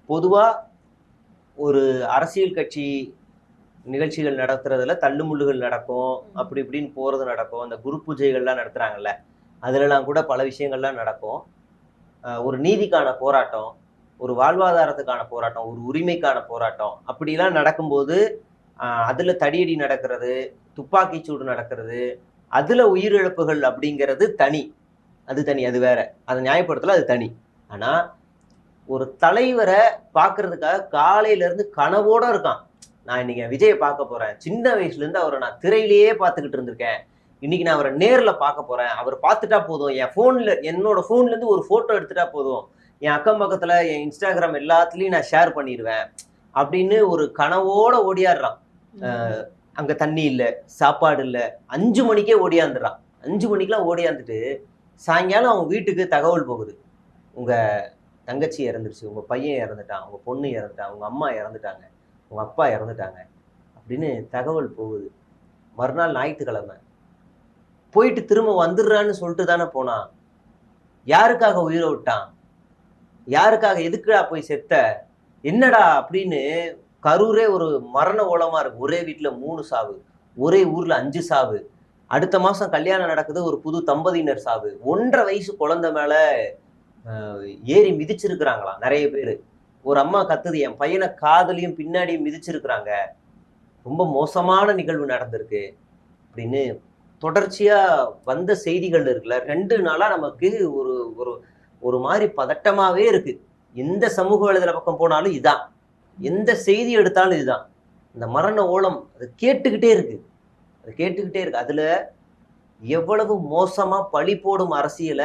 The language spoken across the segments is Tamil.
பொதுவா ஒரு அரசியல் கட்சி நிகழ்ச்சிகள் நடத்துறதுல தள்ளுமுள்ளுகள் நடக்கும், அப்படி இப்படின்னு போறது நடக்கும். அந்த குரு பூஜைகள்லாம் நடத்துறாங்கல்ல, அதுலலாம் கூட பல விஷயங்கள்லாம் நடக்கும். ஒரு நீதிக்கான போராட்டம், ஒரு வாழ்வாதாரத்துக்கான போராட்டம், ஒரு உரிமைக்கான போராட்டம் அப்படிலாம் நடக்கும்போது, அதுல தடியடி நடக்கிறது, துப்பாக்கிச் சூடு நடக்கிறது, அதுல உயிரிழப்புகள் அப்படிங்கிறது தனி. அது தனி, அது வேற. அத நியாயப்படுத்தல, அது தனி. ஆனா, ஒரு தலைவர பார்க்கறதுக்காக காலையில இருந்து கனவோட இருக்கான். நான் இன்னைக்கு விஜய பார்க்க போறேன். சின்ன வயசுல இருந்து அவர நான் திரையிலேயே பார்த்துக்கிட்டு இருந்திருக்கேன். இன்னைக்கு நான் அவர நேர்ல பார்க்க போறேன். அவர் பார்த்துட்டா போதும். என்னோட ஃபோன்ல இருந்து ஒரு ஃபோட்டோ எடுத்துட்டா போதும். என் அக்கம் பக்கத்துல, என் Instagram எல்லாத்துலயும் நான் ஷேர் பண்ணிருவேன். அப்படின்னு ஒரு கனவோட ஓடியாடுறான். அ அங்க தண்ணி இல்ல, சாப்பாடு இல்ல. 5 மணிக்கே ஓடியாந்துடுறான். 5 மணிக்கெல்லாம் ஓடியாந்துட்டு, சாயங்காலம் அவன் வீட்டுக்கு தகவல் போகுது. உங்க தங்கச்சி இறந்துருச்சு, உங்க பையன் இறந்துட்டான், உங்க பொண்ணு இறந்துட்டா, உங்க அம்மா இறந்துட்டாங்க, உங்க அப்பா இறந்துட்டாங்க அப்படின்னு தகவல் போகுது. மறுநாள் ஞாயிற்றுக்கிழமை. போயிட்டு திரும்ப வந்துடுறான்னு சொல்லிட்டு தானே போனான். யாருக்காக உயிரை விட்டான்? யாருக்காக? எதுக்குடா போய் செத்த? என்னடா அப்படின்னு கரூரே ஒரு மரண ஓலமா இருக்கு. ஒரே வீட்டுல 3 சாவு, ஒரே ஊர்ல 5 சாவு. அடுத்த மாசம் கல்யாணம் நடக்குது, ஒரு புது தம்பதியினர் சாவு. 1.5 வயசு குழந்தை மேல ஏறி மிதிச்சிருக்கிறாங்களாம் நிறைய பேரு. ஒரு அம்மா கத்துது, என் பையனை காதலியும் பின்னாடியும் மிதிச்சிருக்கிறாங்க, ரொம்ப மோசமான நிகழ்வு நடந்திருக்கு அப்படின்னு தொடர்ச்சியா வந்த செய்திகள் இருக்குல்ல. 2 நாளா நமக்கு ஒரு ஒரு ஒரு மாதிரி பதட்டமாவே இருக்கு. எந்த சமூக வலைதள பக்கம் போனாலும் இதான், எந்த செய்தி எடுத்தாலும் இதுதான். இந்த மரண ஓலம் அது கேட்டுக்கிட்டே இருக்கு, அது கேட்டுக்கிட்டே இருக்கு. அதுல எவ்வளவு மோசமா பழி போடும் அரசியல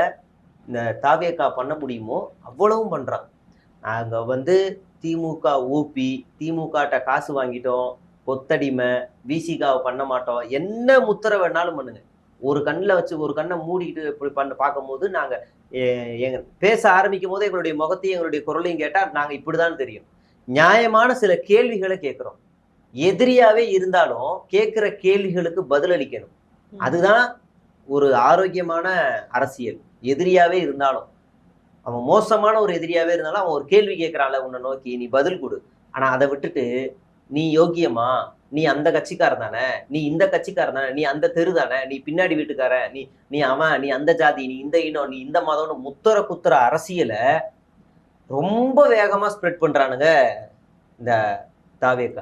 இந்த தாவேகா பண்ண முடியுமோ அவ்வளவும் பண்றான். நாங்க வந்து திமுக ஊபி, திமுகட்ட காசு வாங்கிட்டோம், கொத்தடிமை, விசிகாவை பண்ண மாட்டோம், என்ன முத்திரை வேணாலும் பண்ணுங்க. ஒரு கண்ணுல வச்சு ஒரு கண்ணை மூடிக்கிட்டு இப்படி பார்க்கும்போது நாங்க எங்க பேச ஆரம்பிக்கும் போது எங்களுடைய முகத்தையும் எங்களுடைய குரலையும் கேட்டா நாங்க இப்படிதான் தெரியும். நியாயமான சில கேள்விகளை கேட்கிறோம். எதிரியாவே இருந்தாலும் கேட்கிற கேள்விகளுக்கு பதிலளிக்கணும். அதுதான் ஒரு ஆரோக்கியமான அரசியல். எதிரியாவே இருந்தாலும், அவன் மோசமான ஒரு எதிரியாவே இருந்தாலும் அவன் ஒரு கேள்வி கேட்கிறான்ல உன்னை நோக்கி, நீ பதில் கொடு. ஆனா அதை விட்டுட்டு, நீ யோக்கியமா, நீ அந்த கட்சிக்காரன் தானே, நீ இந்த கட்சிக்காரன் தானே, நீ அந்த தெரு தானே, நீ பின்னாடி வீட்டுக்காரன், நீ அவன், நீ அந்த ஜாதி, நீ இந்த இனம், நீ இந்த மதம்னு முத்தர குத்துற அரசியல ரொம்ப வேகமா ஸ்ப்ரெட் பண்றானுங்க இந்த தாவேகா.